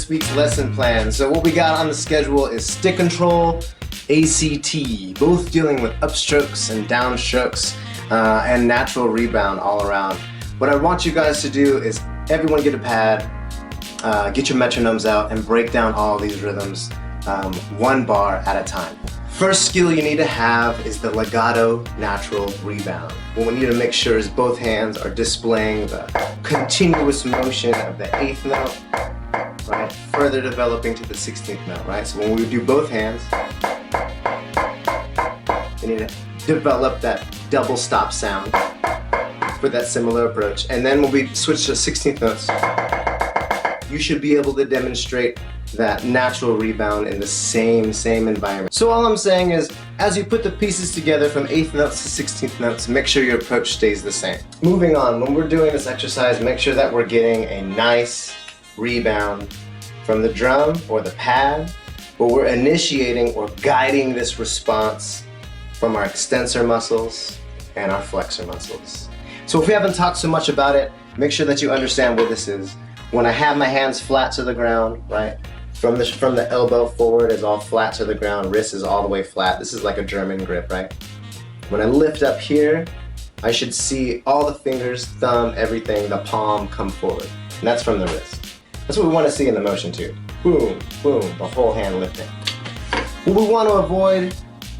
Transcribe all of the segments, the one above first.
this week's lesson plan. So what we got on the schedule is stick control, ACT, both dealing with upstrokes and downstrokes and natural rebound all around. What I want you guys to do is everyone get a pad, get your metronomes out and break down all these rhythms one bar at a time. First skill you need to have is the legato natural rebound. What we need to make sure is both hands are displaying the continuous motion of the 8th note, right? Further developing to the 16th note, right? So when we do both hands, you need to develop that double stop sound for that similar approach. And then when we switch to 16th notes, you should be able to demonstrate that natural rebound in the same environment. So all I'm saying is, as you put the pieces together from 8th notes to 16th notes, make sure your approach stays the same. Moving on, when we're doing this exercise, make sure that we're getting a nice rebound from the drum or the pad, but we're initiating or guiding this response from our extensor muscles and our flexor muscles. So if we haven't talked so much about it, make sure that you understand what this is. When I have my hands flat to the ground, right? From the elbow forward is all flat to the ground, wrist is all the way flat. This is like a German grip, right? When I lift up here, I should see all the fingers, thumb, everything, the palm come forward. And that's from the wrist. That's what we want to see in the motion too. Boom, boom, the whole hand lifting. What we want to avoid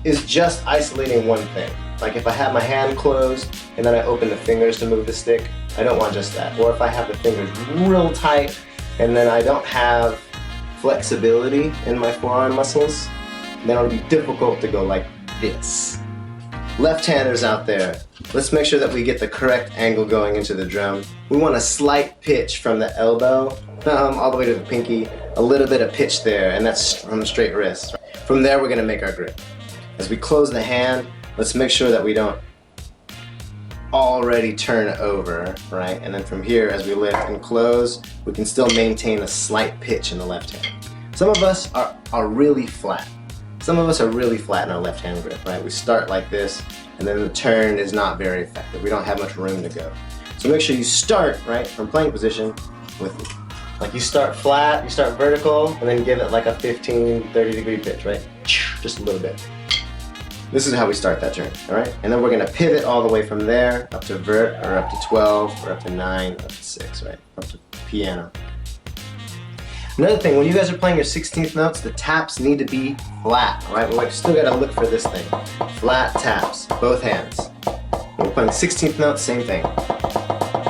is just isolating one thing. Like if I have my hand closed and then I open the fingers to move the stick, I don't want just that. Or if I have the fingers real tight and then I don't have flexibility in my forearm muscles, then it'll be difficult to go like this. Left-handers out there, let's make sure that we get the correct angle going into the drum. We want a slight pitch from the elbow all the way to the pinky, a little bit of pitch there, and that's from the straight wrist. From there, we're gonna make our grip. As we close the hand, let's make sure that we don't already turn over, right? And then from here, as we lift and close, we can still maintain a slight pitch in the left hand. Some of us are really flat. Some of us are really flat in our left hand grip, right? We start like this, and then the turn is not very effective. We don't have much room to go. So make sure you start, right, from playing position with, like you start flat, you start vertical, and then give it like a 15, 30-degree pitch, right? Just a little bit. This is how we start that turn, all right? And then we're gonna pivot all the way from there up to vert, or up to 12, or up to 9, up to 6, right? Up to piano. Another thing, when you guys are playing your 16th notes, the taps need to be flat, all right? We still gotta look for this thing. Flat taps, both hands. When we're playing 16th notes, same thing.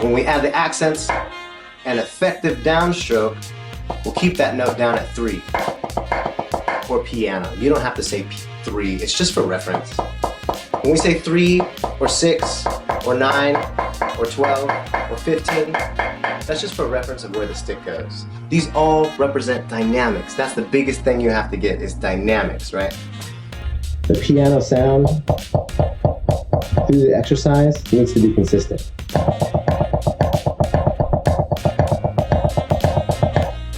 When we add the accents, an effective downstroke, we'll keep that note down at 3, or piano. You don't have to say 3, it's just for reference. When we say 3, or 6, or 9, or 12, or 15, that's just for reference of where the stick goes. These all represent dynamics. That's the biggest thing you have to get is dynamics, right? The piano sound through the exercise needs to be consistent.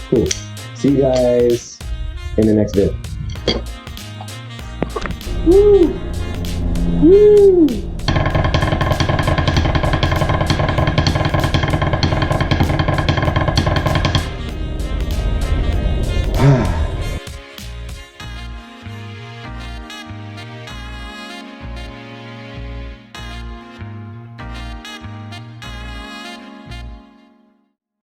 Cool. See you guys in the next vid. Woo! Woo!